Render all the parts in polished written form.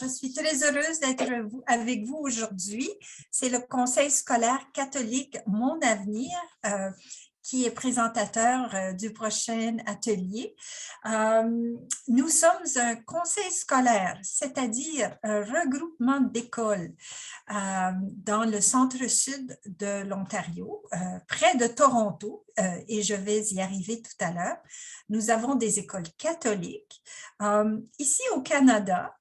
Je suis très heureuse d'être avec vous aujourd'hui. C'est le Conseil scolaire catholique Mon Avenir qui est présentateur du prochain atelier. Nous sommes un conseil scolaire, c'est-à-dire un regroupement d'écoles dans le centre-sud de l'Ontario, près de Toronto, et je vais y arriver tout à l'heure. Nous avons des écoles catholiques. Ici au Canada,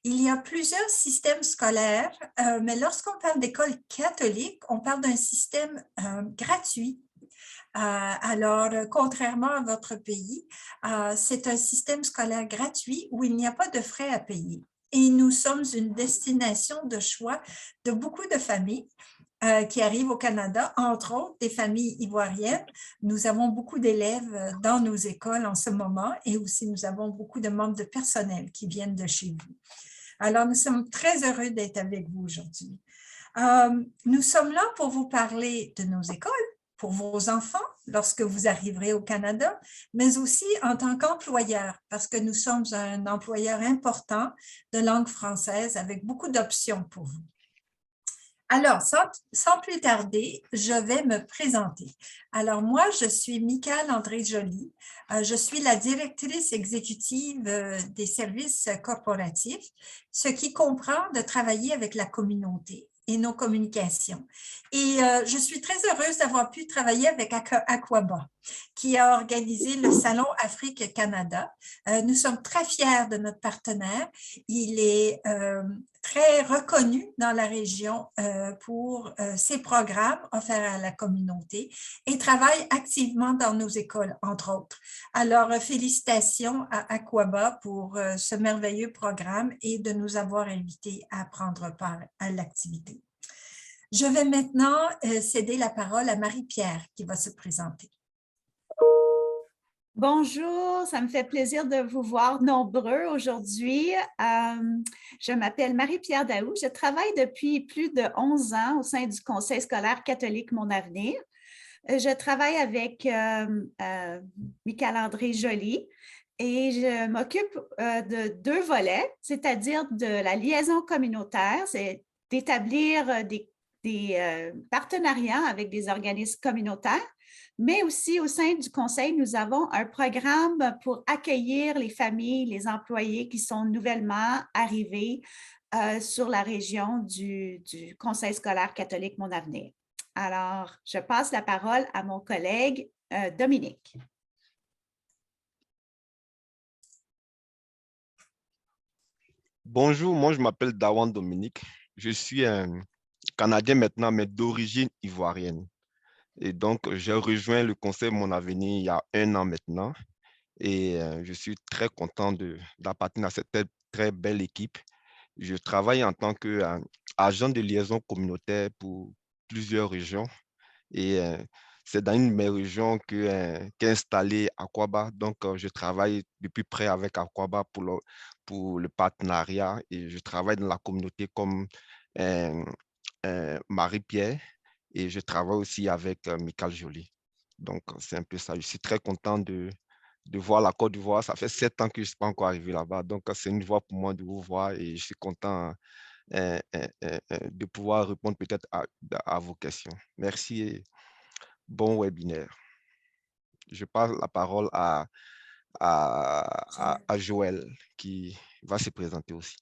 il y a plusieurs systèmes scolaires, mais lorsqu'on parle d'école catholique, on parle d'un système gratuit. Alors, contrairement à votre pays, c'est un système scolaire gratuit où il n'y a pas de frais à payer. Et nous sommes une destination de choix de beaucoup de familles qui arrivent au Canada, entre autres des familles ivoiriennes. Nous avons beaucoup d'élèves dans nos écoles en ce moment et aussi nous avons beaucoup de membres de personnel qui viennent de chez vous. Alors, nous sommes très heureux d'être avec vous aujourd'hui. Nous sommes là pour vous parler de nos écoles, pour vos enfants lorsque vous arriverez au Canada, mais aussi en tant qu'employeur, parce que nous sommes un employeur important de langue française avec beaucoup d'options pour vous. Alors, sans plus tarder, je vais me présenter. Alors, moi, je suis Michaëlle André-Joly. Je suis la directrice exécutive des services corporatifs, ce qui comprend de travailler avec la communauté et nos communications. Et je suis très heureuse d'avoir pu travailler avec Aquaba, qui a organisé le Salon Afrique-Canada. Nous sommes très fiers de notre partenaire. Il est très reconnu dans la région pour ses programmes offerts à la communauté et travaille activement dans nos écoles, entre autres. Alors, félicitations à Aquaba pour ce merveilleux programme et de nous avoir invités à prendre part à l'activité. Je vais maintenant céder la parole à Marie-Pierre qui va se présenter. Bonjour, ça me fait plaisir de vous voir nombreux aujourd'hui. Je m'appelle Marie-Pierre Daou. Je travaille depuis plus de 11 ans au sein du Conseil scolaire catholique Mon Avenir. Je travaille avec Michaëlle André-Joly et je m'occupe de deux volets, c'est-à-dire de la liaison communautaire, c'est d'établir des partenariats avec des organismes communautaires, mais aussi au sein du Conseil, nous avons un programme pour accueillir les familles, les employés qui sont nouvellement arrivés sur la région du Conseil scolaire catholique Mon Avenir. Alors, je passe la parole à mon collègue Dominique. Bonjour, moi je m'appelle Dawan Dominique. Je suis un Canadien maintenant, mais d'origine ivoirienne. Et donc, j'ai rejoint le Conseil Mon Avenir il y a 1 an maintenant. Et je suis très content d'appartenir à cette très belle équipe. Je travaille en tant qu'agent de liaison communautaire pour plusieurs régions. Et c'est dans une de mes régions qu'est installé Aquaba. Donc, je travaille depuis près avec Aquaba pour le partenariat et je travaille dans la communauté comme Marie-Pierre et je travaille aussi avec Michaëlle Joly. Donc, c'est un peu ça. Je suis très content de voir la Côte d'Ivoire. Ça fait 7 ans que je ne suis pas encore arrivé là-bas. Donc, c'est une joie pour moi de vous voir et je suis content de pouvoir répondre peut-être à vos questions. Merci et bon webinaire. Je passe la parole à Joël qui va se présenter aussi.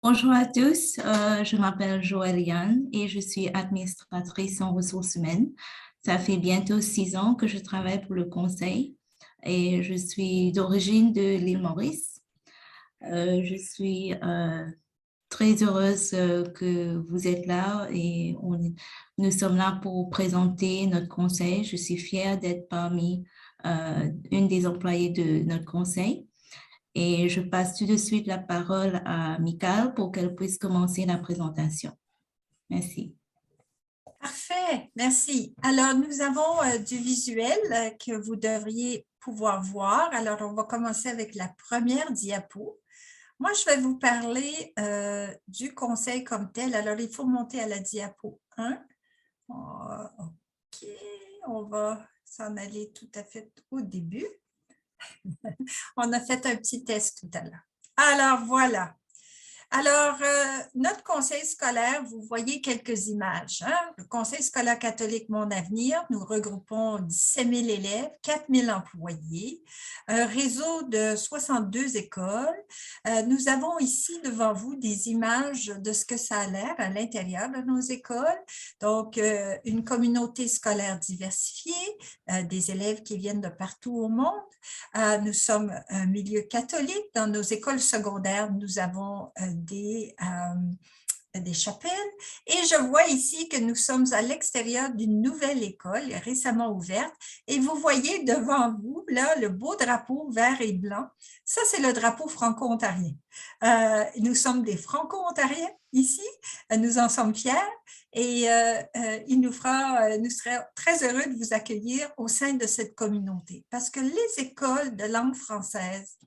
Bonjour à tous, je m'appelle Joël Yann et je suis administratrice en ressources humaines. Ça fait bientôt 6 ans que je travaille pour le conseil et je suis d'origine de l'île Maurice. Je suis très heureuse que vous êtes là et nous sommes là pour présenter notre conseil. Je suis fière d'être parmi une des employées de notre conseil. Et je passe tout de suite la parole à Michaëlle pour qu'elle puisse commencer la présentation. Merci. Parfait, merci. Alors, nous avons du visuel que vous devriez pouvoir voir. Alors, on va commencer avec la première diapo. Moi, je vais vous parler du conseil comme tel. Alors, il faut monter à la diapo 1. OK, on va s'en aller tout à fait au début. On a fait un petit test tout à l'heure. Alors, voilà. Alors, notre conseil scolaire, vous voyez quelques images. Hein? Le Conseil scolaire catholique Mon Avenir, nous regroupons 17 000 élèves, 4 000 employés, un réseau de 62 écoles. Nous avons ici devant vous des images de ce que ça a l'air à l'intérieur de nos écoles. Donc, une communauté scolaire diversifiée, des élèves qui viennent de partout au monde. Nous sommes un milieu catholique. Dans nos écoles secondaires, nous avons des chapelles. Et je vois ici que nous sommes à l'extérieur d'une nouvelle école récemment ouverte. Et vous voyez devant vous, là, le beau drapeau vert et blanc. Ça, c'est le drapeau franco-ontarien. Nous sommes des franco-ontariens ici. Nous en sommes fiers. Et nous serons très heureux de vous accueillir au sein de cette communauté. Parce que les écoles de langue française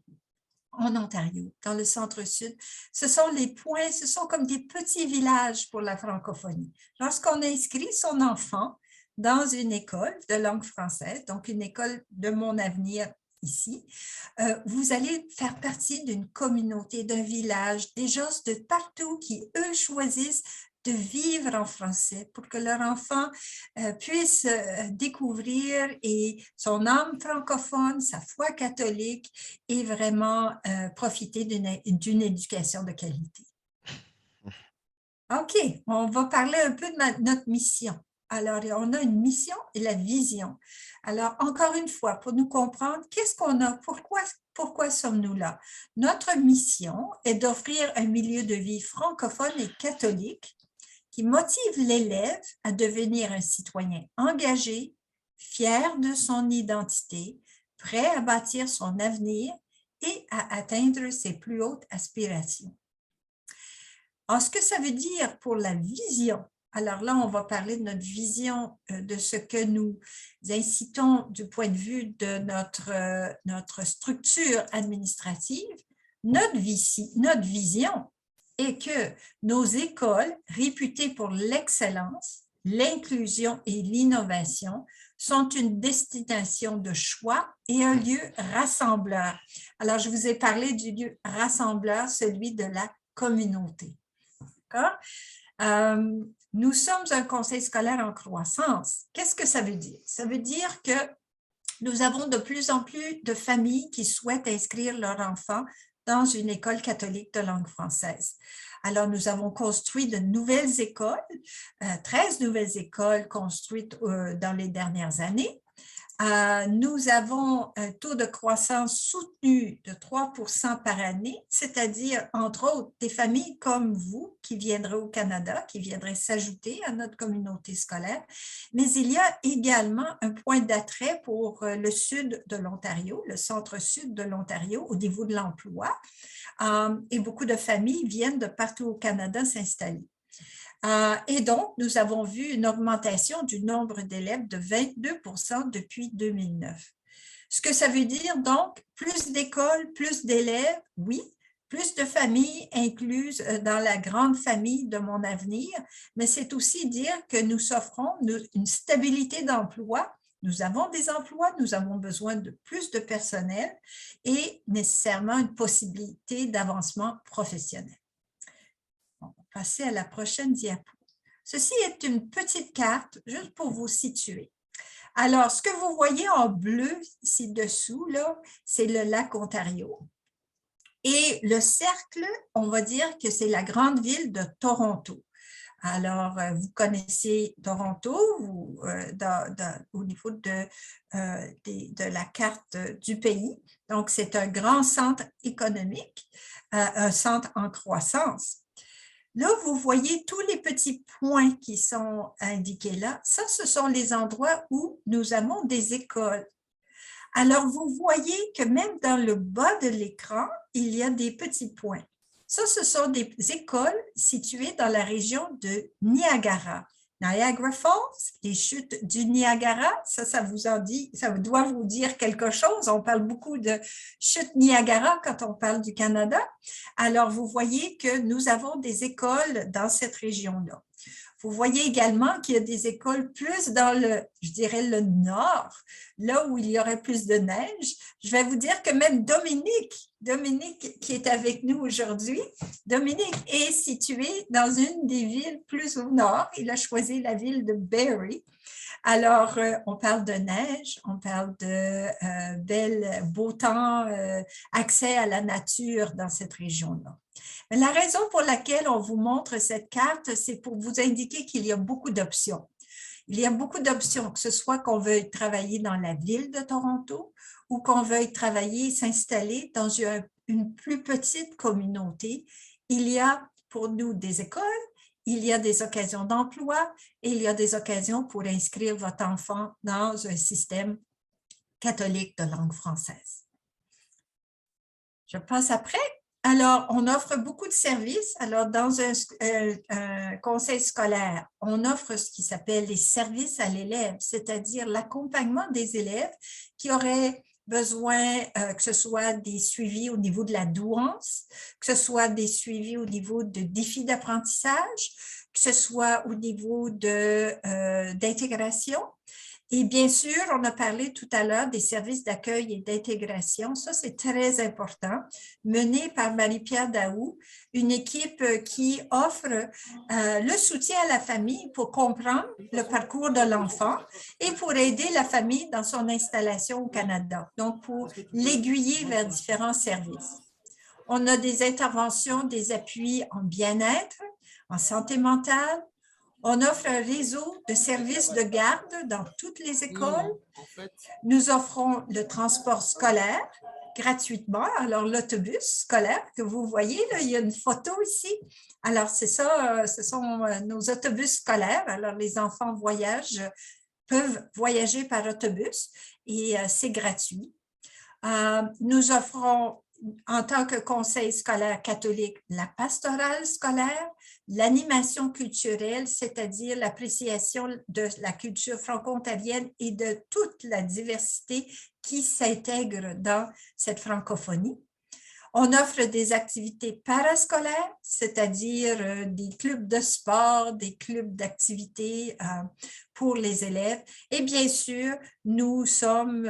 en Ontario, dans le centre-sud, ce sont les points, ce sont comme des petits villages pour la francophonie. Lorsqu'on inscrit son enfant dans une école de langue française, donc une école de Mon Avenir ici, vous allez faire partie d'une communauté, d'un village, des gens de partout qui, eux, choisissent de vivre en français pour que leur enfant puisse découvrir et son âme francophone, sa foi catholique et vraiment profiter d'une éducation de qualité. OK, on va parler un peu de notre mission. Alors, on a une mission et la vision. Alors, encore une fois, pour nous comprendre, qu'est-ce qu'on a, pourquoi sommes-nous là? Notre mission est d'offrir un milieu de vie francophone et catholique qui motive l'élève à devenir un citoyen engagé, fier de son identité, prêt à bâtir son avenir et à atteindre ses plus hautes aspirations. Alors, ce que ça veut dire pour la vision, alors là, on va parler de notre vision, de ce que nous incitons du point de vue de notre structure administrative. Notre vision est que nos écoles, réputées pour l'excellence, l'inclusion et l'innovation, sont une destination de choix et un lieu rassembleur. Alors, je vous ai parlé du lieu rassembleur, celui de la communauté. D'accord? Nous sommes un conseil scolaire en croissance. Qu'est-ce que ça veut dire? Ça veut dire que nous avons de plus en plus de familles qui souhaitent inscrire leur enfant dans une école catholique de langue française. Alors, nous avons construit de nouvelles écoles, 13 nouvelles écoles construites dans les dernières années. Nous avons un taux de croissance soutenu de 3% par année, c'est-à-dire, entre autres, des familles comme vous qui viendraient au Canada, qui viendraient s'ajouter à notre communauté scolaire. Mais il y a également un point d'attrait pour le sud de l'Ontario, le centre-sud de l'Ontario, au niveau de l'emploi. Et beaucoup de familles viennent de partout au Canada s'installer. Et donc, nous avons vu une augmentation du nombre d'élèves de 22% depuis 2009. Ce que ça veut dire, donc, plus d'écoles, plus d'élèves, oui, plus de familles incluses dans la grande famille de Mon Avenir, mais c'est aussi dire que nous offrons une stabilité d'emploi. Nous avons des emplois, nous avons besoin de plus de personnel et nécessairement une possibilité d'avancement professionnel. Passer à la prochaine diapo. Ceci est une petite carte juste pour vous situer. Alors, ce que vous voyez en bleu ci-dessous, c'est le lac Ontario. Et le cercle, on va dire que c'est la grande ville de Toronto. Alors, vous connaissez Toronto au niveau de la carte du pays. Donc, c'est un grand centre économique, un centre en croissance. Là, vous voyez tous les petits points qui sont indiqués là. Ça, ce sont les endroits où nous avons des écoles. Alors, vous voyez que même dans le bas de l'écran, il y a des petits points. Ça, ce sont des écoles situées dans la région de Niagara. Niagara Falls, les chutes du Niagara, ça doit vous dire quelque chose. On parle beaucoup de chutes Niagara quand on parle du Canada. Alors, vous voyez que nous avons des écoles dans cette région-là. Vous voyez également qu'il y a des écoles plus dans le nord, là où il y aurait plus de neige. Je vais vous dire que même Dominique Dominique qui est avec nous aujourd'hui. Dominique est situé dans une des villes plus au nord. Il a choisi la ville de Barrie. Alors, on parle de neige, on parle de beau temps, accès à la nature dans cette région-là. La raison pour laquelle on vous montre cette carte, c'est pour vous indiquer qu'il y a beaucoup d'options. Il y a beaucoup d'options, que ce soit qu'on veuille travailler dans la ville de Toronto ou qu'on veuille travailler et s'installer dans une plus petite communauté. Il y a pour nous des écoles, il y a des occasions d'emploi et il y a des occasions pour inscrire votre enfant dans un système catholique de langue française. Je passe après. Alors, on offre beaucoup de services. Alors, dans un conseil scolaire, on offre ce qui s'appelle les services à l'élève, c'est-à-dire l'accompagnement des élèves qui auraient besoin que ce soit des suivis au niveau de la douance, que ce soit des suivis au niveau de défis d'apprentissage, que ce soit au niveau d'intégration. Et bien sûr, on a parlé tout à l'heure des services d'accueil et d'intégration. Ça, c'est très important, mené par Marie-Pierre Daou, une équipe qui offre le soutien à la famille pour comprendre le parcours de l'enfant et pour aider la famille dans son installation au Canada, donc pour l'aiguiller vers différents services. On a des interventions, des appuis en bien-être, en santé mentale. On offre un réseau de services de garde dans toutes les écoles. Nous offrons le transport scolaire gratuitement. Alors, l'autobus scolaire que vous voyez, là, il y a une photo ici. Alors, c'est ça, ce sont nos autobus scolaires. Alors, les enfants peuvent voyager par autobus et c'est gratuit. Nous offrons en tant que conseil scolaire catholique, la pastorale scolaire, l'animation culturelle, c'est-à-dire l'appréciation de la culture franco-ontarienne et de toute la diversité qui s'intègre dans cette francophonie. On offre des activités parascolaires, c'est-à-dire des clubs de sport, des clubs d'activités pour les élèves. Et bien sûr, nous sommes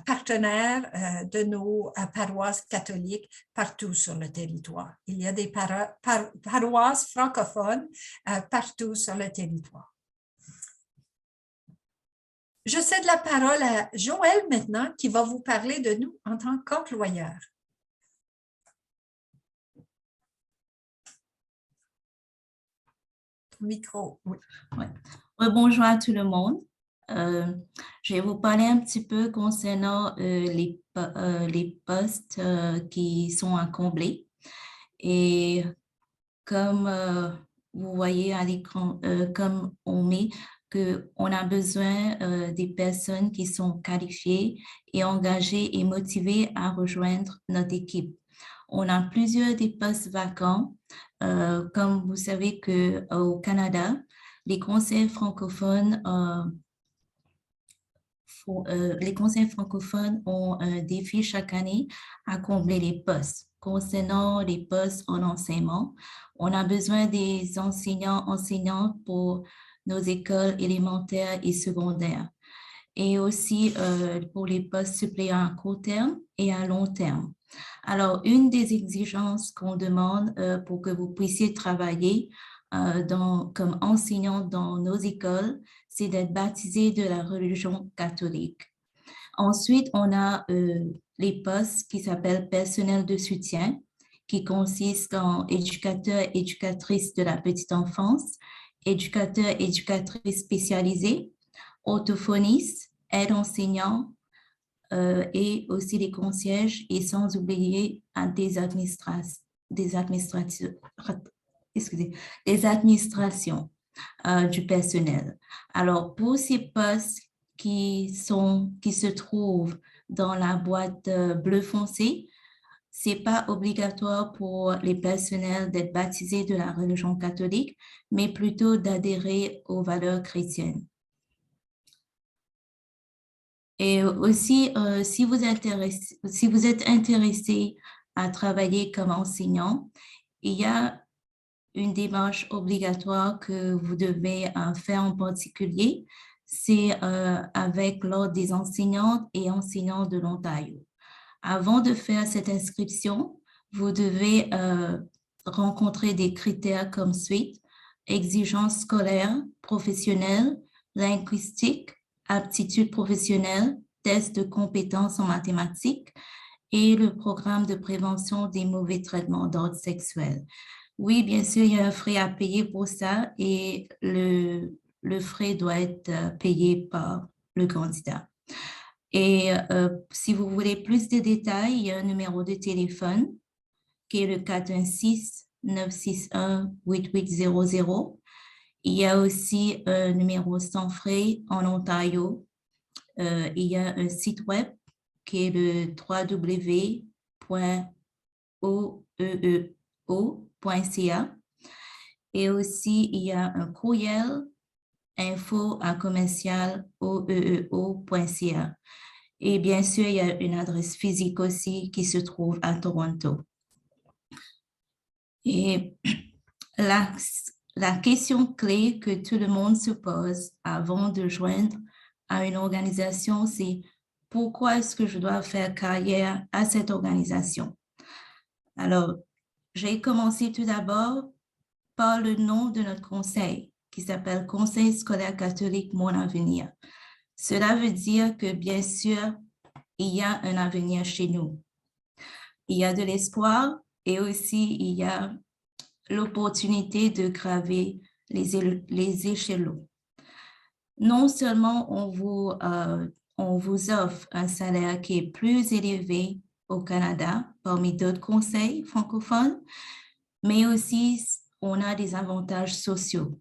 partenaires de nos paroisses catholiques partout sur le territoire. Il y a des paroisses francophones partout sur le territoire. Je cède la parole à Joël maintenant, qui va vous parler de nous en tant qu'employeur. Micro, oui. Ouais. Bonjour à tout le monde. Je vais vous parler un petit peu concernant les postes qui sont à combler. Et comme vous voyez à l'écran, comme on met qu'on a besoin des personnes qui sont qualifiées et engagées et motivées à rejoindre notre équipe. On a plusieurs des postes vacants. Comme vous savez qu'au Canada, les conseils francophones ont un défi chaque année à combler les postes. Concernant les postes en enseignement, on a besoin des enseignants pour nos écoles élémentaires et secondaires. Et aussi pour les postes suppléants à court terme et à long terme. Alors, une des exigences qu'on demande pour que vous puissiez travailler comme enseignant dans nos écoles, c'est d'être baptisé de la religion catholique. Ensuite, on a les postes qui s'appellent personnel de soutien, qui consistent en éducateur, éducatrice de la petite enfance, éducateur, éducatrice spécialisée, orthophoniste, aide enseignant, et aussi les concierges et sans oublier des administrations du personnel. Alors, pour ces postes qui se trouvent dans la boîte bleu foncé, c'est pas obligatoire pour les personnels d'être baptisés de la religion catholique, mais plutôt d'adhérer aux valeurs chrétiennes. Et aussi, si vous êtes intéressé à travailler comme enseignant, il y a une démarche obligatoire que vous devez faire en particulier, c'est avec l'Ordre des enseignantes et enseignants de l'Ontario. Avant de faire cette inscription, vous devez rencontrer des critères comme suit: exigences scolaires, professionnelles, linguistiques, aptitudes professionnelles, tests de compétences en mathématiques et le programme de prévention des mauvais traitements d'ordre sexuel. Oui, bien sûr, il y a un frais à payer pour ça et le frais doit être payé par le candidat. Et si vous voulez plus de détails, il y a un numéro de téléphone qui est le 416-961-8800. Il y a aussi un numéro sans frais en Ontario. Il y a un site web qui est le www.oeeo.ca. Et aussi, il y a un courriel info@commercial.oeeo.ca. Et bien sûr, il y a une adresse physique aussi qui se trouve à Toronto. Et la question clé que tout le monde se pose avant de joindre à une organisation, c'est pourquoi est-ce que je dois faire carrière à cette organisation? Alors, j'ai commencé tout d'abord par le nom de notre conseil, qui s'appelle Conseil scolaire catholique Mon Avenir. Cela veut dire que, bien sûr, il y a un avenir chez nous. Il y a de l'espoir et aussi il y a l'opportunité de graver les échelons. Non seulement on vous offre un salaire qui est plus élevé au Canada parmi d'autres conseils francophones, mais aussi on a des avantages sociaux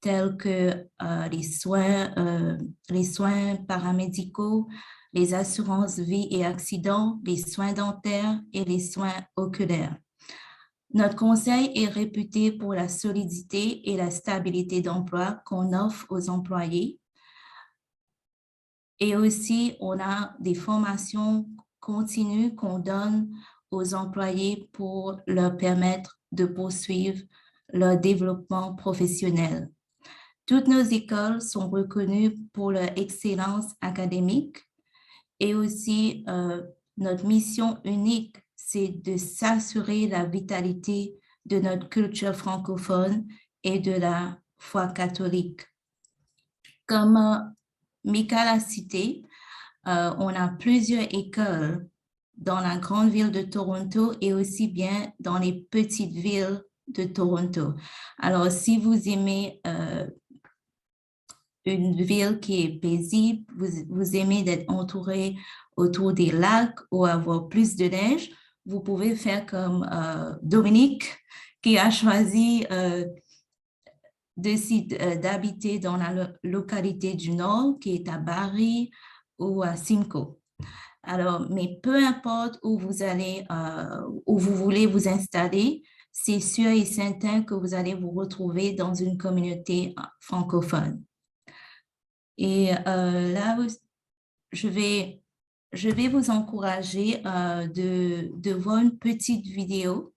tels que les soins paramédicaux, les assurances vie et accidents, les soins dentaires et les soins oculaires. Notre conseil est réputé pour la solidité et la stabilité d'emploi qu'on offre aux employés. Et aussi, on a des formations continues qu'on donne aux employés pour leur permettre de poursuivre leur développement professionnel. Toutes nos écoles sont reconnues pour leur excellence académique et aussi notre mission unique, c'est de s'assurer la vitalité de notre culture francophone et de la foi catholique. Comme Mika l'a cité, on a plusieurs écoles dans la grande ville de Toronto et aussi bien dans les petites villes de Toronto. Alors, si vous aimez une ville qui est paisible, vous aimez d'être entouré autour des lacs ou avoir plus de neige, vous pouvez faire comme Dominique qui a choisi d'habiter dans la localité du Nord qui est à Barrie ou à Simcoe. Alors, mais peu importe où vous allez, où vous voulez vous installer, c'est sûr et certain que vous allez vous retrouver dans une communauté francophone. Et là, je vais vous encourager de voir une petite vidéo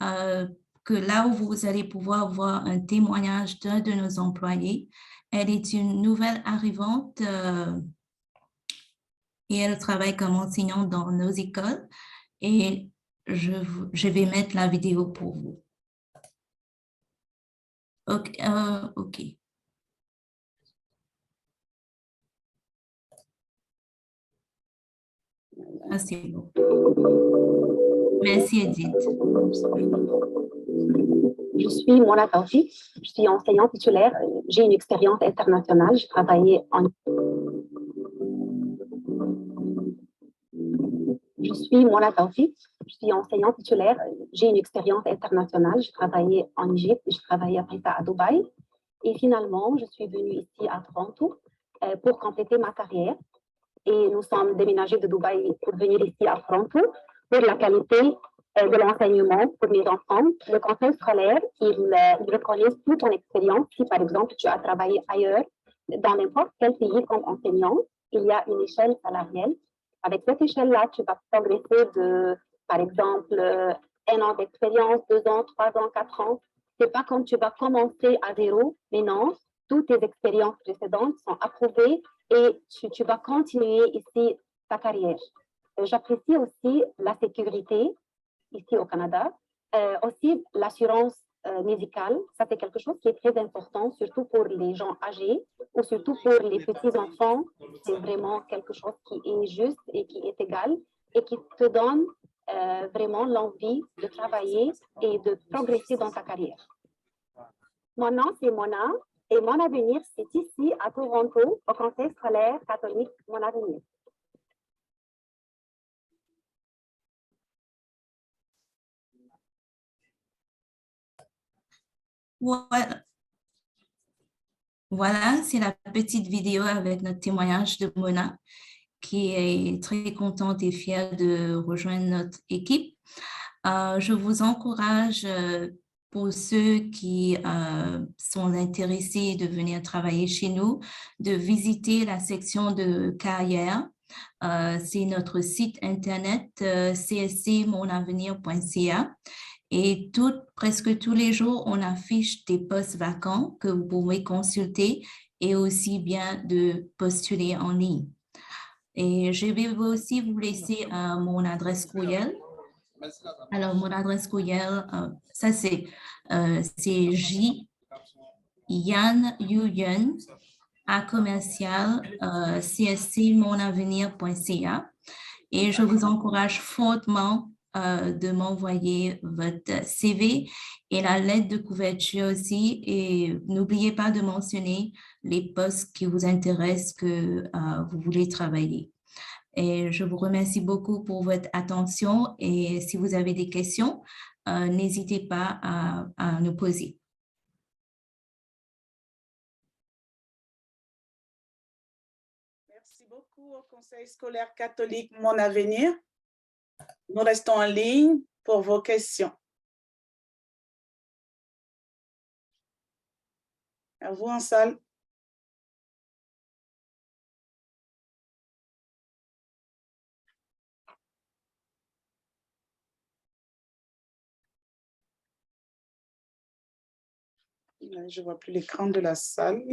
que là où vous allez pouvoir voir un témoignage d'un de nos employés. Elle est une nouvelle arrivante et elle travaille comme enseignante dans nos écoles. Et je vais mettre la vidéo pour vous. OK. OK. Ah, c'est bon. Merci, Edith. Je suis Mona Taoufik, je suis enseignante titulaire. J'ai une expérience internationale. J'ai travaillé en... Je suis Mona Taoufik, je suis enseignante titulaire. J'ai une expérience internationale. J'ai travaillé en Égypte, j'ai travaillé après ça à Dubaï. Et finalement, je suis venue ici à Toronto pour compléter ma carrière. Et nous sommes déménagés de Dubaï pour venir ici à Toronto pour la qualité de l'enseignement pour mes enfants. Le conseil scolaire, il reconnaît toute ton expérience. Si par exemple, tu as travaillé ailleurs, dans n'importe quel pays comme enseignant, il y a une échelle salariale. Avec cette échelle-là, tu vas progresser de, par exemple, 1 an d'expérience, 2 ans, 3 ans, 4 ans. C'est pas comme tu vas commencer à zéro, mais non, toutes tes expériences précédentes sont approuvées et tu vas continuer ici ta carrière. J'apprécie aussi la sécurité ici au Canada, aussi l'assurance médicale. Ça, c'est quelque chose qui est très important, surtout pour les gens âgés ou surtout pour les petits-enfants. C'est vraiment quelque chose qui est juste et qui est égal et qui te donne vraiment l'envie de travailler et de progresser dans ta carrière. Mon nom, c'est Mona et mon avenir, c'est ici à Toronto, au Conseil scolaire catholique Mon Avenir. Voilà, voilà, c'est la petite vidéo avec notre témoignage de Mona, qui est très contente et fière de rejoindre notre équipe. Je vous encourage, pour ceux qui sont intéressés de venir travailler chez nous, de visiter la section de carrière. C'est notre site internet cscmonavenir.ca et presque tous les jours, on affiche des postes vacants que vous pouvez consulter et aussi bien de postuler en ligne. Et je vais aussi vous laisser mon adresse courriel. Alors, mon adresse courriel, ça c'est J Yan Yuyen à commercial cscmonavenir.ca et je vous encourage fortement de m'envoyer votre CV et la lettre de couverture aussi. Et n'oubliez pas de mentionner les postes qui vous intéressent, que vous voulez travailler. Et je vous remercie beaucoup pour votre attention et si vous avez des questions, n'hésitez pas à nous poser. Merci beaucoup au Conseil scolaire catholique Mon Avenir. Nous restons en ligne pour vos questions. À vous en salle. Je ne vois plus l'écran de la salle.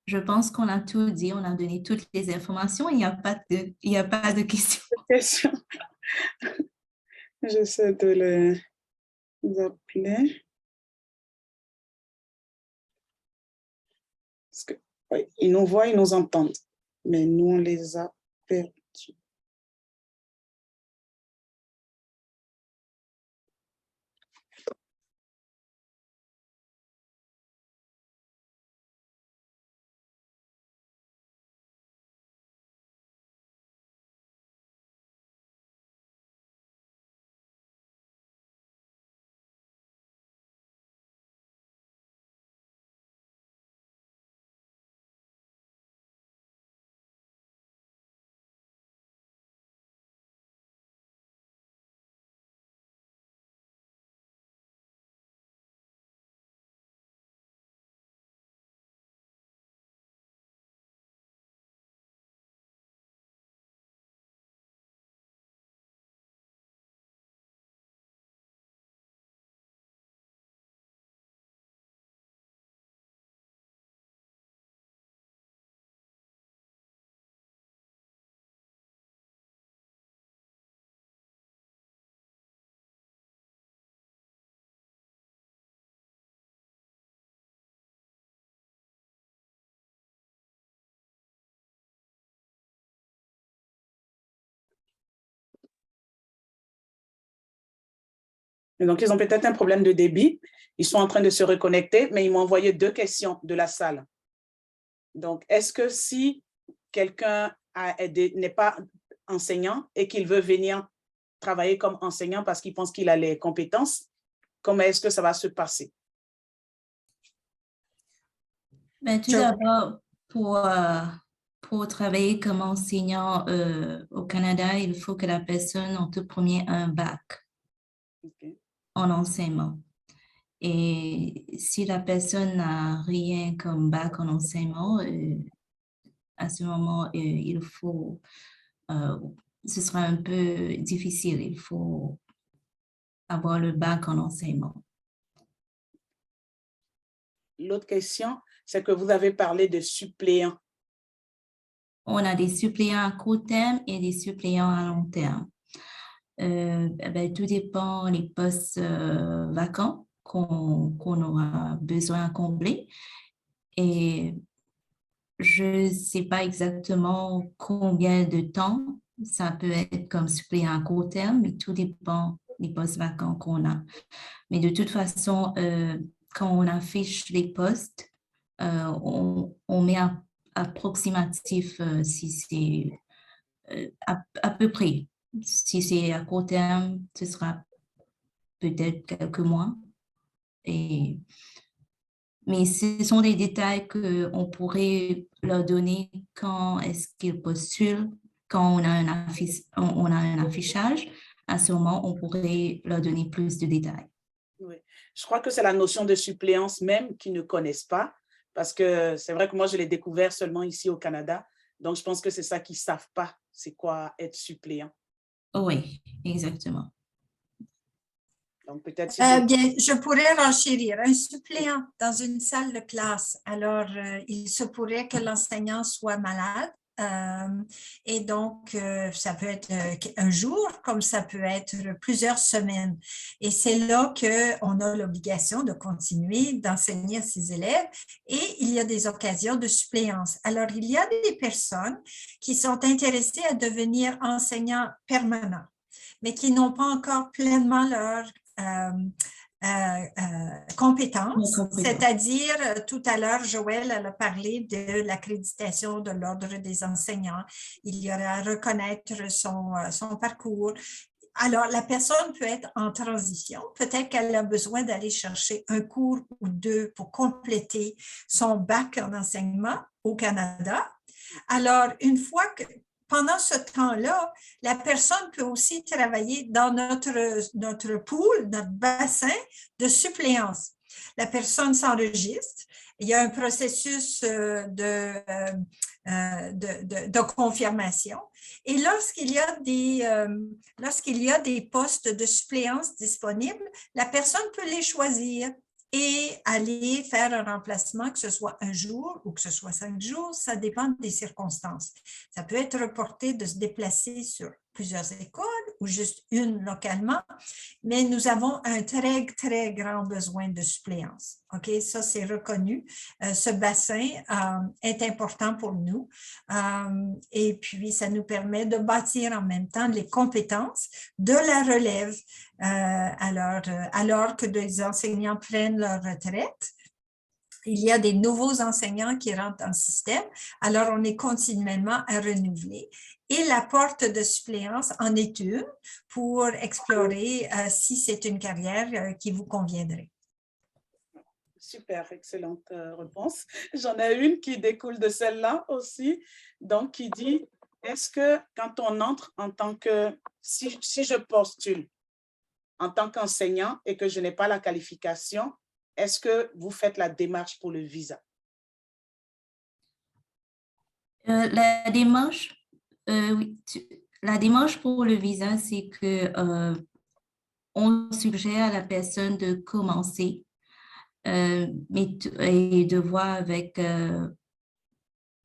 Je pense qu'on a tout dit, on a donné toutes les informations. Il n'y a pas de questions. Question. J'essaie de les appeler. Parce que, oui, ils nous voient, ils nous entendent. Mais nous, on les a perdus. Et donc, ils ont peut-être un problème de débit. Ils sont en train de se reconnecter, mais ils m'ont envoyé 2 questions de la salle. Donc, est-ce que si quelqu'un n'est pas enseignant et qu'il veut venir travailler comme enseignant parce qu'il pense qu'il a les compétences, comment est-ce que ça va se passer? Ben, tout d'abord, pour travailler comme enseignant au Canada, il faut que la personne en tout premier ait un bac en enseignement. Et si la personne n'a rien comme bac en enseignement, à ce moment, il faut, ce sera un peu difficile. Il faut avoir le bac en enseignement. L'autre question, c'est que vous avez parlé de suppléants. On a des suppléants à court terme et des suppléants à long terme. Ben, tout dépend des postes vacants qu'on aura besoin à combler. Et je ne sais pas exactement combien de temps ça peut être comme suppléant à court terme, mais tout dépend des postes vacants qu'on a. Mais de toute façon, quand on affiche les postes, on met approximatif si c'est à peu près. Si c'est à court terme, ce sera peut-être quelques mois. Mais ce sont des détails qu'on pourrait leur donner quand est-ce qu'ils postulent, quand on a un affichage. À ce moment, on pourrait leur donner plus de détails. Oui. Je crois que c'est la notion de suppléance même qu'ils ne connaissent pas, parce que c'est vrai que moi, je l'ai découvert seulement ici au Canada. Donc, je pense que c'est ça qu'ils ne savent pas, c'est quoi être suppléant. Oui, exactement. Donc, peut-être bien, je pourrais renchérir. Un suppléant dans une salle de classe, alors il se pourrait que l'enseignant soit malade. Et donc, ça peut être un jour, comme ça peut être plusieurs semaines. Et c'est là qu'on a l'obligation de continuer d'enseigner à ses élèves et il y a des occasions de suppléance. Alors, il y a des personnes qui sont intéressées à devenir enseignants permanents, mais qui n'ont pas encore pleinement leur compétences, c'est-à-dire tout à l'heure, Joël elle a parlé de l'accréditation de l'Ordre des enseignants. Il y aura à reconnaître son parcours. Alors, la personne peut être en transition. Peut-être qu'elle a besoin d'aller chercher un cours ou 2 pour compléter son bac en enseignement au Canada. Alors, une fois que pendant ce temps-là, la personne peut aussi travailler dans notre pool, notre bassin de suppléance. La personne s'enregistre. Il y a un processus de confirmation. Et lorsqu'il y a des postes de suppléance disponibles, la personne peut les choisir et aller faire un remplacement, que ce soit un jour ou que ce soit 5 jours, ça dépend des circonstances. Ça peut être reporté de se déplacer sur plusieurs écoles ou juste une localement, mais nous avons un très, très grand besoin de suppléance. OK, ça, c'est reconnu. Ce bassin est important pour nous et puis ça nous permet de bâtir en même temps les compétences de la relève alors que des enseignants prennent leur retraite. Il y a des nouveaux enseignants qui rentrent dans le système, alors on est continuellement à renouveler. Et la porte de suppléance en est une pour explorer si c'est une carrière qui vous conviendrait. Super, excellente réponse. J'en ai une qui découle de celle-là aussi, donc qui dit, est-ce que quand on entre en tant que, si je postule en tant qu'enseignant et que je n'ai pas la qualification, est-ce que vous faites la démarche pour le visa? La démarche, oui, la démarche pour le visa, c'est que on suggère à la personne de commencer et de voir avec un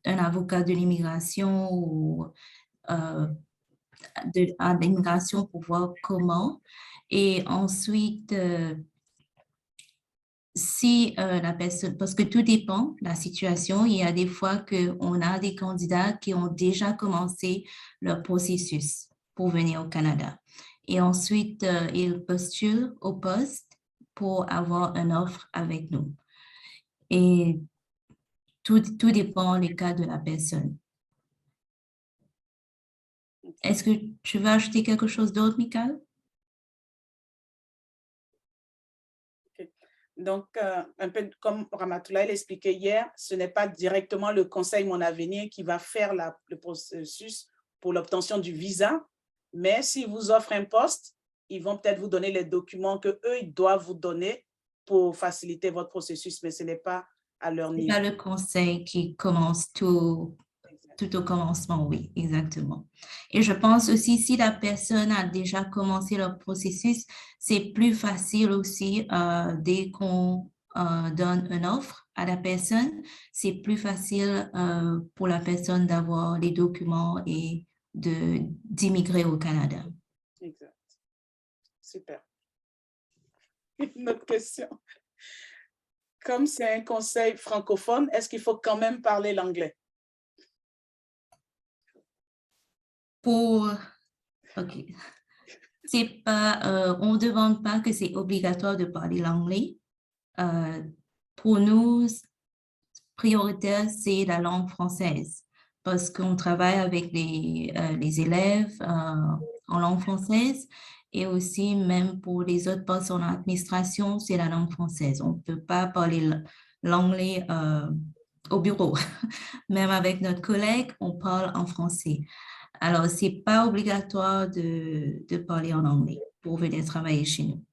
avocat de l'immigration ou de l'immigration pour voir comment. Et ensuite, si la personne, parce que tout dépend de la situation, il y a des fois qu'on a des candidats qui ont déjà commencé leur processus pour venir au Canada. Et ensuite, ils postulent au poste pour avoir une offre avec nous. Et tout dépend des cas de la personne. Est-ce que tu veux ajouter quelque chose d'autre, Michael? Donc, un peu comme Ramatoulaye l'expliquait hier, ce n'est pas directement le conseil Mon Avenir qui va faire le processus pour l'obtention du visa, mais s'ils vous offrent un poste, ils vont peut-être vous donner les documents qu'eux, ils doivent vous donner pour faciliter votre processus, mais ce n'est pas à leur niveau. C'est pas le conseil qui commence tout au commencement, oui, exactement. Et je pense aussi, si la personne a déjà commencé le processus, c'est plus facile aussi dès qu'on donne une offre à la personne, c'est plus facile pour la personne d'avoir les documents et d'immigrer au Canada. Exact. Super. Une autre question. Comme c'est un conseil francophone, est-ce qu'il faut quand même parler l'anglais? OK. C'est pas, on ne demande pas que c'est obligatoire de parler l'anglais. Pour nous, prioritaire, c'est la langue française parce qu'on travaille avec les élèves en langue française et aussi même pour les autres postes en administration, c'est la langue française. On ne peut pas parler l'anglais au bureau. Même avec notre collègue, on parle en français. Alors, ce n'est pas obligatoire de parler en anglais pour venir travailler chez nous.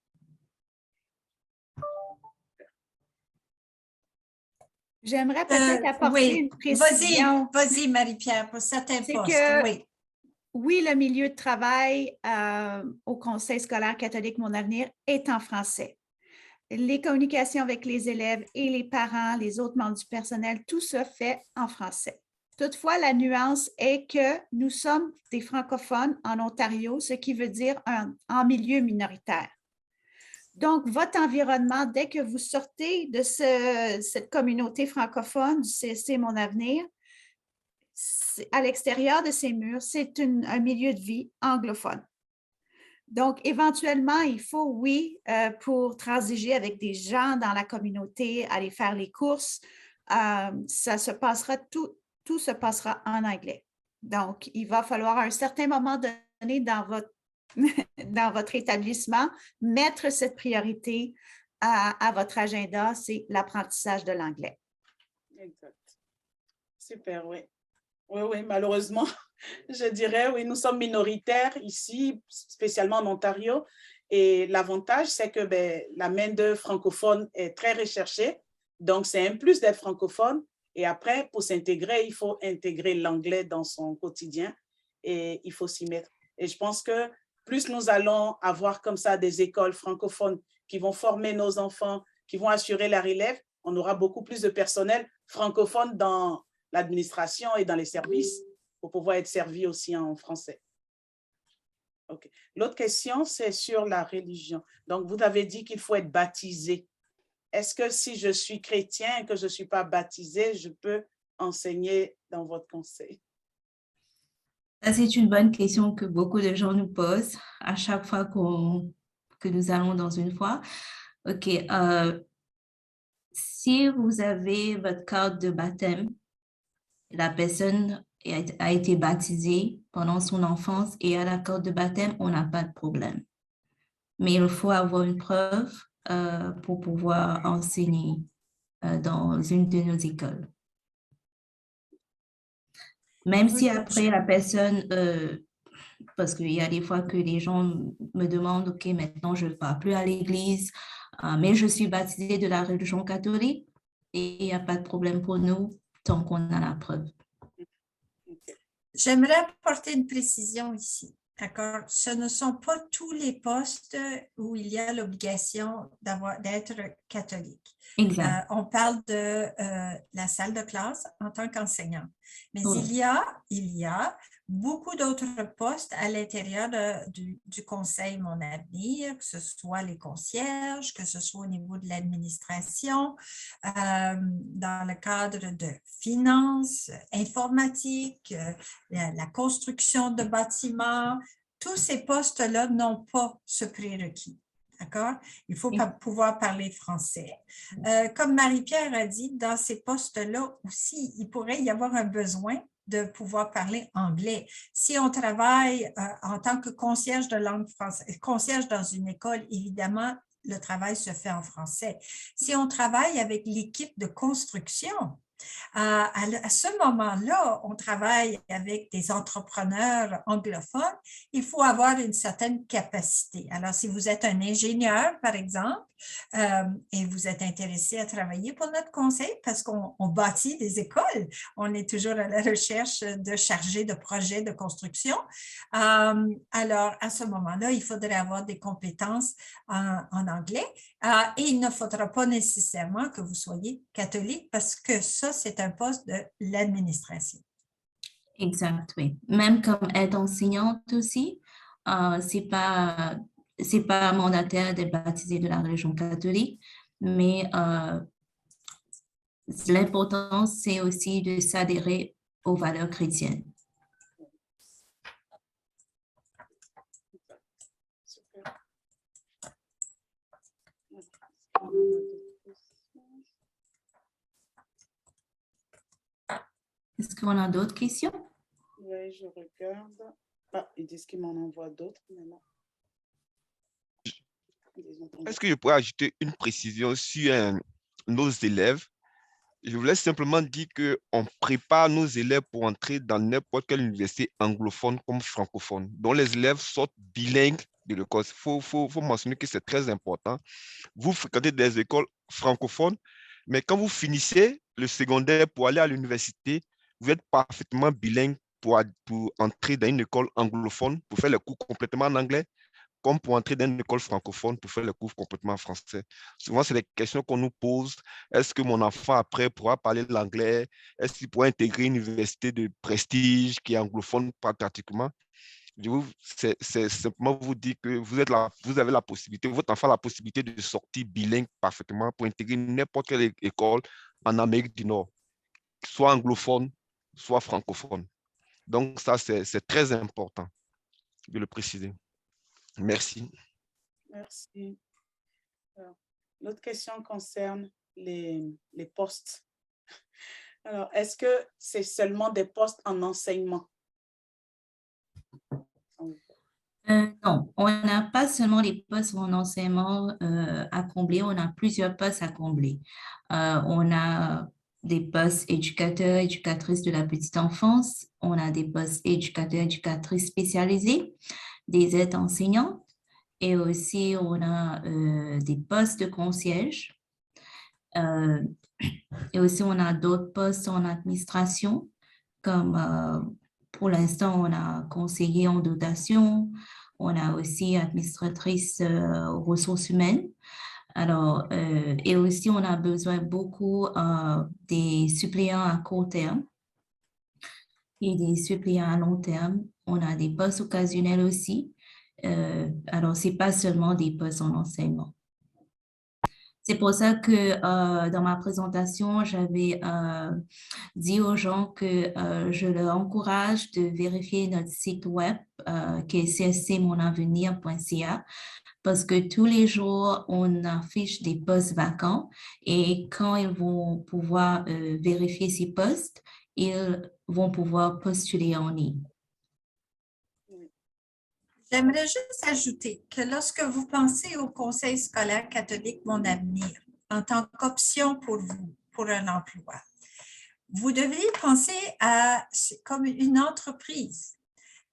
J'aimerais peut-être apporter une précision. Vas-y, Marie-Pierre, pour certains postes, oui. Oui, le milieu de travail au Conseil scolaire catholique Mon Avenir est en français. Les communications avec les élèves et les parents, les autres membres du personnel, tout ça fait en français. Toutefois, la nuance est que nous sommes des francophones en Ontario, ce qui veut dire en milieu minoritaire. Donc, votre environnement, dès que vous sortez de cette communauté francophone du CSC Mon Avenir, à l'extérieur de ces murs, c'est un milieu de vie anglophone. Donc, éventuellement, il faut, oui, pour transiger avec des gens dans la communauté, aller faire les courses, ça se passera, tout se passera en anglais. Donc, il va falloir à un certain moment donné dans votre établissement, mettre cette priorité à votre agenda, c'est l'apprentissage de l'anglais. Exact. Super, oui. Oui, malheureusement, je dirais, oui, nous sommes minoritaires ici, spécialement en Ontario. Et l'avantage, c'est que la main-d'œuvre francophone est très recherchée. Donc, c'est un plus d'être francophone. Et après, pour s'intégrer, il faut intégrer l'anglais dans son quotidien et il faut s'y mettre. Et je pense que plus nous allons avoir comme ça des écoles francophones qui vont former nos enfants, qui vont assurer la relève, on aura beaucoup plus de personnel francophone dans l'administration et dans les services pour pouvoir être servi aussi en français. Okay. L'autre question, c'est sur la religion. Donc, vous avez dit qu'il faut être baptisé. Est-ce que si je suis chrétien et que je ne suis pas baptisé, je peux enseigner dans votre conseil? Ça, c'est une bonne question que beaucoup de gens nous posent à chaque fois que nous allons dans une foi. OK. Si vous avez votre carte de baptême, la personne a été baptisée pendant son enfance et à la carte de baptême, on n'a pas de problème. Mais il faut avoir une preuve pour pouvoir enseigner dans une de nos écoles. Même si après la personne, parce qu'il y a des fois que les gens me demandent, OK, maintenant je ne vais plus à l'église, mais je suis baptisée de la religion catholique et il n'y a pas de problème pour nous tant qu'on a la preuve. J'aimerais apporter une précision ici. D'accord? Ce ne sont pas tous les postes où il y a l'obligation d'être catholique. Exact. On parle de la salle de classe en tant qu'enseignant. Mais Oui. il y a beaucoup d'autres postes à l'intérieur du conseil Mon Avenir, que ce soit les concierges, que ce soit au niveau de l'administration, dans le cadre de finances, informatique, la construction de bâtiments, tous ces postes-là n'ont pas ce prérequis. D'accord? Il faut pouvoir parler français. Comme Marie-Pierre a dit, dans ces postes-là aussi, il pourrait y avoir un besoin de pouvoir parler anglais. Si on travaille en tant que concierge de langue française, concierge dans une école, évidemment, le travail se fait en français. Si on travaille avec l'équipe de construction, à ce moment-là, on travaille avec des entrepreneurs anglophones, il faut avoir une certaine capacité. Alors, si vous êtes un ingénieur, par exemple, et vous êtes intéressé à travailler pour notre conseil, parce qu'on bâtit des écoles, on est toujours à la recherche de chargés de projets de construction. Alors, à ce moment-là, il faudrait avoir des compétences en anglais et il ne faudra pas nécessairement que vous soyez catholique parce que ça, c'est un poste de l'administration. Exact, oui. Même comme aide enseignante aussi, c'est pas mandataire d'être baptisé de la religion catholique, mais l'important, c'est aussi de s'adhérer aux valeurs chrétiennes. Est-ce qu'on a d'autres questions? Oui, je regarde. Ah, ils disent qu'ils m'en envoient d'autres maintenant. Est-ce que je pourrais ajouter une précision sur nos élèves? Je voulais simplement dire qu'on prépare nos élèves pour entrer dans n'importe quelle université anglophone comme francophone, dont les élèves sortent bilingues de l'école. Il faut mentionner que c'est très important. Vous fréquentez des écoles francophones, mais quand vous finissez le secondaire pour aller à l'université, vous êtes parfaitement bilingue pour entrer dans une école anglophone, pour faire les cours complètement en anglais, comme pour entrer dans une école francophone pour faire les cours complètement en français. Souvent, c'est des questions qu'on nous pose. Est-ce que mon enfant, après, pourra parler l'anglais? Est-ce qu'il pourra intégrer une université de prestige qui est anglophone pratiquement? C'est simplement vous dire que vous avez la possibilité, votre enfant a la possibilité de sortir bilingue parfaitement pour intégrer n'importe quelle école en Amérique du Nord, soit anglophone, soit francophone. Donc, ça, c'est très important de le préciser. Merci. Merci. L'autre question concerne les postes. Alors, est-ce que c'est seulement des postes en enseignement? Non, on n'a pas seulement les postes en enseignement à combler, on a plusieurs postes à combler. On a des postes éducateurs, éducatrices de la petite enfance, on a des postes éducateurs, éducatrices spécialisés, des aides enseignantes et aussi on a des postes de concierge. Et aussi on a d'autres postes en administration comme pour l'instant on a conseiller en dotation, on a aussi administratrice aux ressources humaines. Alors, et aussi, on a besoin beaucoup des suppléants à court terme et des suppléants à long terme. On a des postes occasionnels aussi. Alors, ce n'est pas seulement des postes en enseignement. C'est pour ça que dans ma présentation, j'avais dit aux gens que je leur encourage de vérifier notre site web qui est cscmonavenir.ca parce que tous les jours, on affiche des postes vacants et quand ils vont pouvoir vérifier ces postes, ils vont pouvoir postuler en ligne. J'aimerais juste ajouter que lorsque vous pensez au Conseil scolaire catholique Mon Avenir en tant qu'option pour vous, pour un emploi, vous devriez penser à comme une entreprise.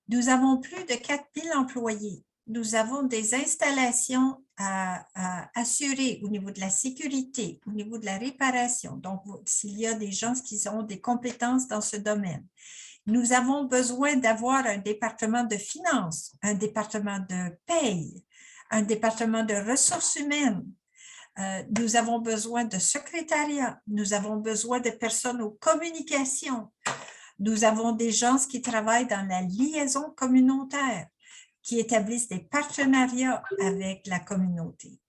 Nous avons plus de 4000 employés. Nous avons des installations à assurer au niveau de la sécurité, au niveau de la réparation. Donc, s'il y a des gens qui ont des compétences dans ce domaine, nous avons besoin d'avoir un département de finances, un département de paye, un département de ressources humaines. Nous avons besoin de secrétariat. Nous avons besoin de personnes aux communications. Nous avons des gens qui travaillent dans la liaison communautaire, qui établissent des partenariats avec la communauté.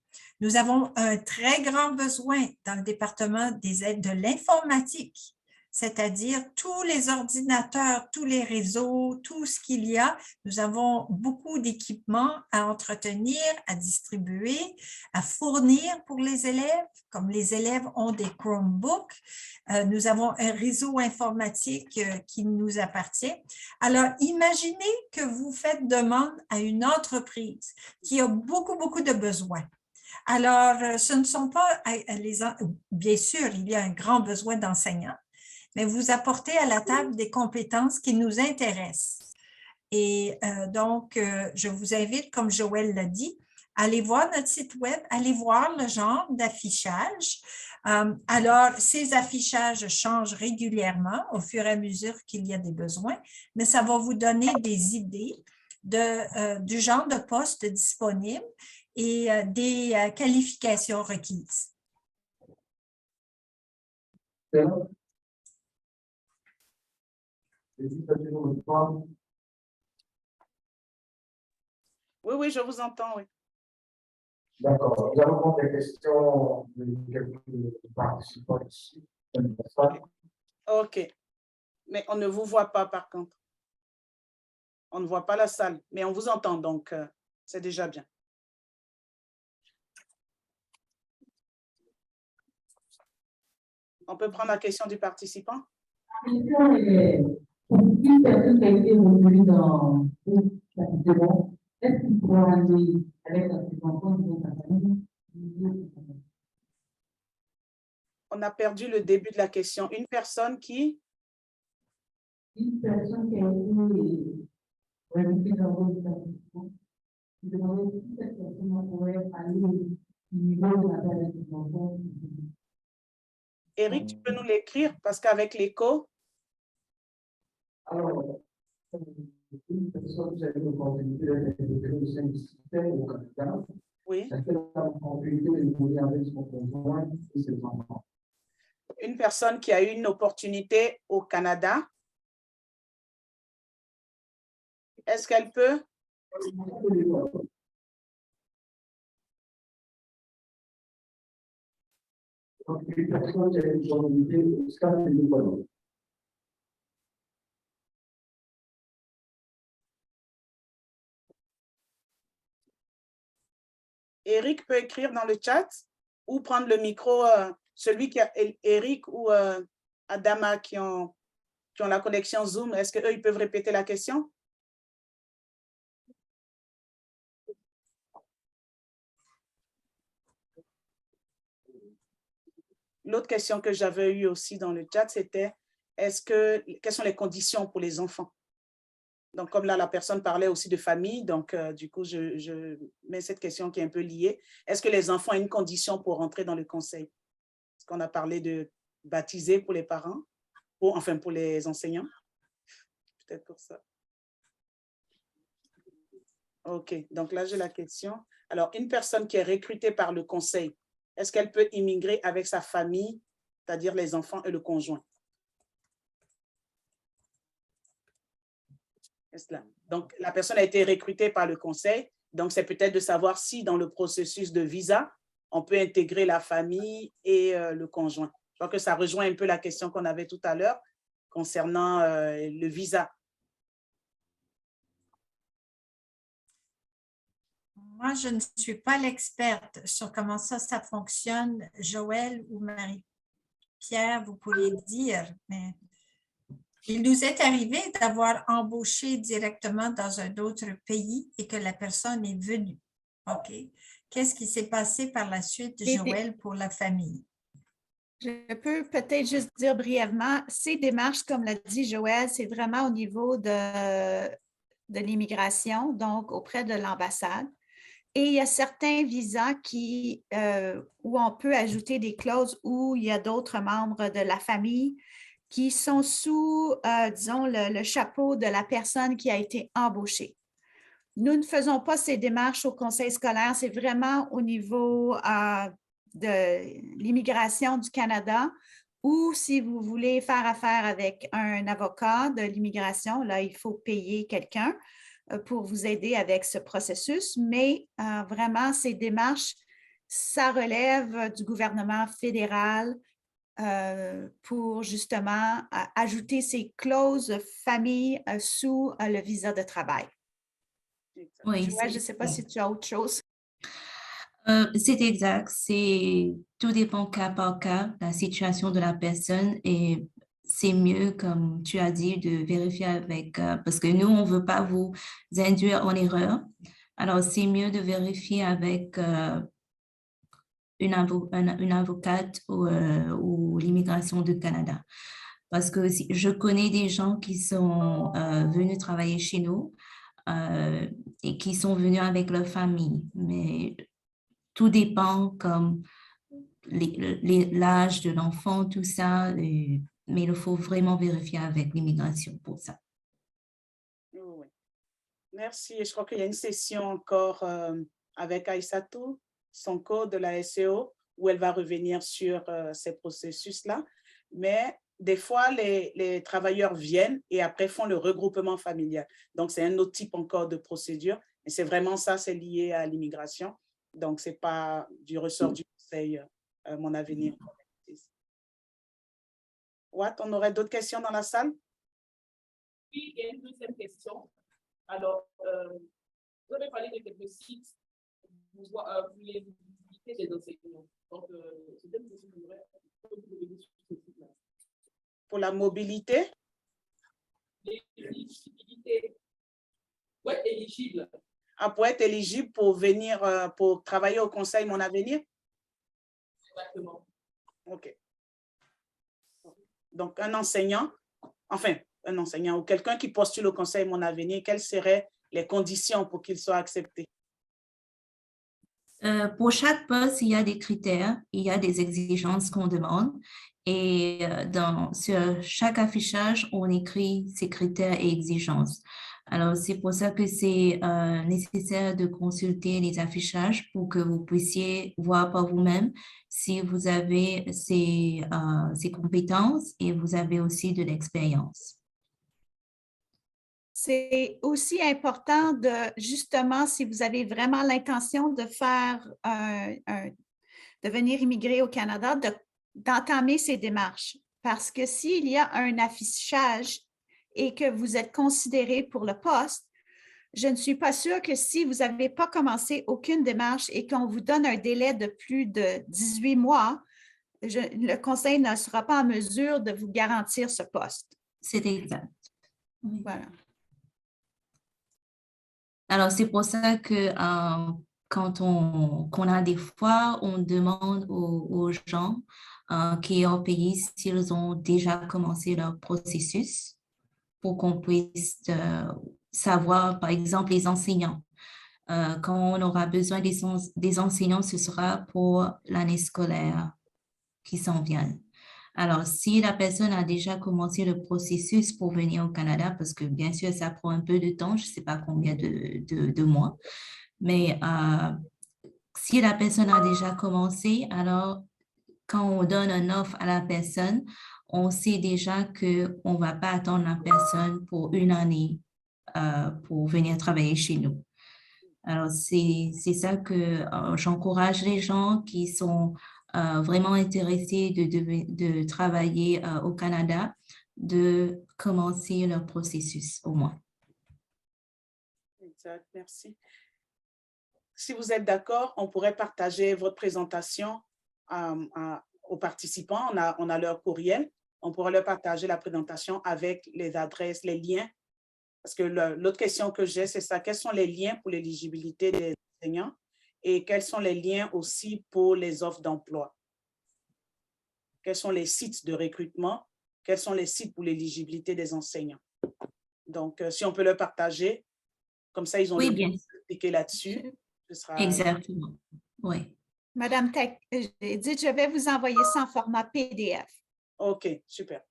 Nous avons un très grand besoin dans le département des aides de l'informatique. c'est-à-dire tous les ordinateurs, tous les réseaux, tout ce qu'il y a. Nous avons beaucoup d'équipements à entretenir, à distribuer, à fournir pour les élèves, comme les élèves ont des Chromebooks. Nous avons un réseau informatique qui nous appartient. Alors, imaginez que vous faites demande à une entreprise qui a beaucoup de besoins. Alors, ce ne sont pas bien sûr, il y a un grand besoin d'enseignants, mais vous apportez à la table des compétences qui nous intéressent. Et donc, je vous invite, comme Joël l'a dit, à aller voir notre site web, allez voir le genre d'affichage. Alors, ces affichages changent régulièrement au fur et à mesure qu'il y a des besoins, mais ça va vous donner des idées du genre de poste disponible et des qualifications requises. Oui, je vous entends, oui. D'accord. Nous allons prendre des questions de quelques participants ici. OK. Mais on ne vous voit pas, par contre. On ne voit pas la salle, mais on vous entend, donc c'est déjà bien. On peut prendre la question du participant? On a perdu le début de la question. Une personne qui? Une personne qui a été recrutée dans votre établissement, je demandais si cette personne pourrait aller au niveau de la présentation. Eric, tu peux nous l'écrire parce qu'avec l'écho. Alors, une personne qui a eu l'opportunité d'être au sein du système au Canada, Oui. ça fait l'opportunité de demander avec son conjoint et ses enfants. Une personne qui a eu une opportunité au Canada, est-ce qu'elle peut? Donc, une personne qui a eu l'opportunité au stade de l'Équateur. Eric peut écrire dans le chat ou prendre le micro, celui qui a Eric ou Adama qui ont la connexion Zoom. Est-ce qu'eux, ils peuvent répéter la question? L'autre question que j'avais eue aussi dans le chat, c'était quelles sont les conditions pour les enfants? Donc, comme là, la personne parlait aussi de famille, donc du coup, je mets cette question qui est un peu liée. Est-ce que les enfants ont une condition pour rentrer dans le conseil? Est-ce qu'on a parlé de baptiser pour les parents, enfin pour les enseignants? Peut-être pour ça. OK, donc là, j'ai la question. Alors, une personne qui est recrutée par le conseil, est-ce qu'elle peut immigrer avec sa famille, c'est-à-dire les enfants et le conjoint? Donc, la personne a été recrutée par le conseil. Donc, c'est peut-être de savoir si dans le processus de visa, on peut intégrer la famille et le conjoint. Je crois que ça rejoint un peu la question qu'on avait tout à l'heure concernant le visa. Moi, je ne suis pas l'experte sur comment ça fonctionne. Joël ou Marie-Pierre, vous pourriez dire, mais il nous est arrivé d'avoir embauché directement dans un autre pays et que la personne est venue. OK. Qu'est-ce qui s'est passé par la suite, Joël, pour la famille? Je peux peut-être juste dire brièvement, ces démarches, comme l'a dit Joël, c'est vraiment au niveau de l'immigration, donc auprès de l'ambassade. Et il y a certains visas où on peut ajouter des clauses où il y a d'autres membres de la famille qui sont sous, disons, le chapeau de la personne qui a été embauchée. Nous ne faisons pas ces démarches au conseil scolaire, c'est vraiment au niveau de l'immigration du Canada ou si vous voulez faire affaire avec un avocat de l'immigration, là, il faut payer quelqu'un pour vous aider avec ce processus, mais vraiment, ces démarches, ça relève du gouvernement fédéral pour justement ajouter ces clauses famille sous le visa de travail. Oui, Joël, je ne sais pas si tu as autre chose. c'est exact. Tout dépend cas par cas, la situation de la personne et c'est mieux, comme tu as dit, de vérifier avec, parce que nous, on ne veut pas vous induire en erreur. Alors, c'est mieux de vérifier avec une avocate ou l'immigration du Canada. Parce que je connais des gens qui sont venus travailler chez nous et qui sont venus avec leur famille, mais tout dépend comme l'âge de l'enfant, tout ça, mais il faut vraiment vérifier avec l'immigration pour ça. Oui. Merci. Je crois qu'il y a une session encore avec Aïssatou Sonko de la SEO où elle va revenir sur ces processus-là. Mais des fois, les travailleurs viennent et après font le regroupement familial. Donc, c'est un autre type encore de procédure. Et c'est vraiment ça, c'est lié à l'immigration. Donc, ce n'est pas du ressort du conseil, mon avenir. Watt, on aurait d'autres questions dans la salle? Oui, il y a une deuxième question. Alors, vous avez parlé de quelques sites pour les visibilités des enseignants. Donc, c'est une question que j'aurais sur ce site-là. Pour la mobilité? L'éligibilité. Pour être éligible. Ah, pour être éligible pour venir, pour travailler au conseil Mon Avenir? Exactement. OK. Donc, un enseignant ou quelqu'un qui postule au conseil Mon Avenir, quelles seraient les conditions pour qu'il soit accepté? Pour chaque poste, il y a des critères, il y a des exigences qu'on demande et sur chaque affichage, on écrit ces critères et exigences. Alors, c'est pour ça que c'est nécessaire de consulter les affichages pour que vous puissiez voir par vous-même si vous avez ces compétences et vous avez aussi de l'expérience. C'est aussi important de, justement, si vous avez vraiment l'intention de faire, de venir immigrer au Canada, d'entamer ces démarches. Parce que s'il y a un affichage et que vous êtes considéré pour le poste, je ne suis pas sûre que si vous n'avez pas commencé aucune démarche et qu'on vous donne un délai de plus de 18 mois, le conseil ne sera pas en mesure de vous garantir ce poste. C'est exact. Oui. Voilà. Alors, c'est pour ça que quand qu'on a des fois, on demande aux gens qui sont au pays s'ils ont déjà commencé leur processus pour qu'on puisse savoir, par exemple, les enseignants. Quand on aura besoin des enseignants, ce sera pour l'année scolaire qui s'en vient. Alors, si la personne a déjà commencé le processus pour venir au Canada, parce que bien sûr, ça prend un peu de temps, je ne sais pas combien de mois, mais si la personne a déjà commencé, alors quand on donne une offre à la personne, on sait déjà qu'on ne va pas attendre la personne pour une année pour venir travailler chez nous. Alors, c'est ça que j'encourage les gens qui sont vraiment intéressés de travailler au Canada, de commencer leur processus au moins. Exact, merci. Si vous êtes d'accord, on pourrait partager votre présentation aux participants. On a leur courriel. On pourra leur partager la présentation avec les adresses, les liens. Parce que l'autre question que j'ai, c'est ça. Quels sont les liens pour l'éligibilité des enseignants et quels sont les liens aussi pour les offres d'emploi? Quels sont les sites de recrutement? Quels sont les sites pour l'éligibilité des enseignants? Donc, si on peut leur partager, comme ça, ils ont le temps de cliquer là-dessus. Exactement, oui. Madame Tech, dites, je vais vous envoyer ça en format PDF. OK, super.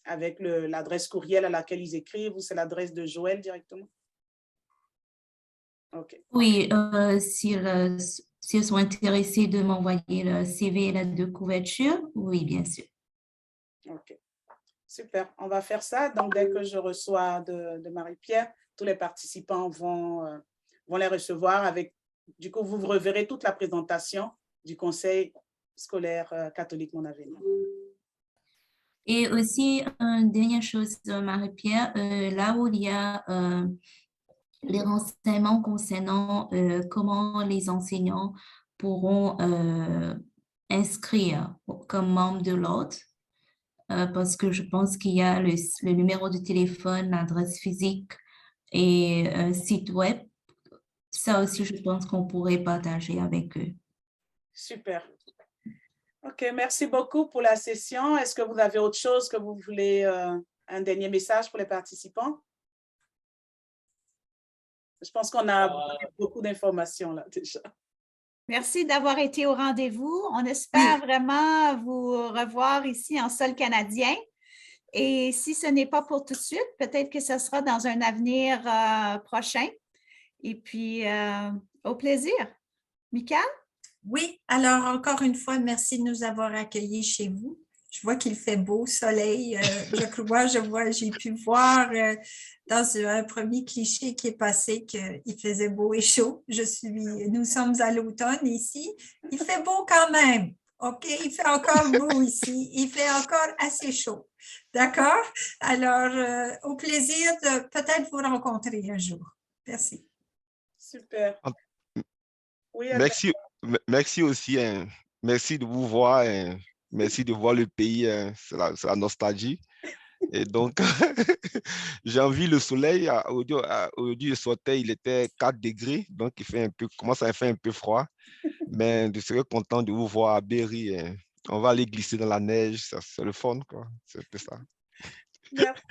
Avec l'adresse courriel à laquelle ils écrivent ou c'est l'adresse de Joël directement? OK. Oui, s'ils sont intéressés de m'envoyer le CV et la de couverture, oui, bien sûr. OK. Super, on va faire ça. Donc, dès que je reçois de Marie-Pierre, tous les participants vont les recevoir avec, du coup, vous reverrez toute la présentation du conseil scolaire catholique Mon Avenir. Et aussi, une dernière chose, Marie-Pierre, là où il y a les renseignements concernant comment les enseignants pourront inscrire comme membre de l'ordre, parce que je pense qu'il y a le numéro de téléphone, l'adresse physique et un site web. Ça aussi, je pense qu'on pourrait partager avec eux. Super. OK, merci beaucoup pour la session. Est-ce que vous avez autre chose que vous voulez, un dernier message pour les participants? Je pense qu'on a beaucoup d'informations là déjà. Merci d'avoir été au rendez-vous. On espère vraiment vous revoir ici en sol canadien. Et si ce n'est pas pour tout de suite, peut-être que ce sera dans un avenir prochain. Et puis, au plaisir. Michaël? Oui, alors encore une fois, merci de nous avoir accueillis chez vous. Je vois qu'il fait beau, soleil. J'ai pu voir dans un premier cliché qui est passé qu'il faisait beau et chaud. Nous sommes à l'automne ici. Il fait beau quand même. OK, il fait encore beau ici. Il fait encore assez chaud. D'accord? Alors, au plaisir de peut-être vous rencontrer un jour. Merci. Super. Oui, merci aussi. Merci de vous voir. Merci de voir le pays. C'est la nostalgie. Et donc, j'ai envie le soleil. Aujourd'hui, je sortais, il était 4 degrés. Donc, commence à faire un peu froid. Mais je serais content de vous voir à Berry. On va aller glisser dans la neige. C'est le fun, quoi. C'est un peu ça. Merci.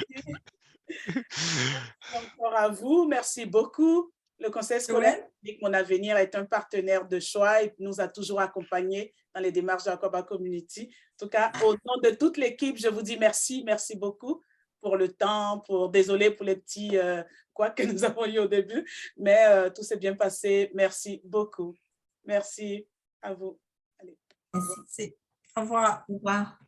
Encore à vous. Merci beaucoup. Le Conseil scolaire catholique Mon Avenir est un partenaire de choix et nous a toujours accompagnés dans les démarches de Jacoba Community. En tout cas, au nom de toute l'équipe, je vous dis merci. Merci beaucoup pour le temps. Désolé pour les petits couacs que nous avons eu au début, mais tout s'est bien passé. Merci beaucoup. Merci à vous. Allez. Merci. Au revoir. Au revoir.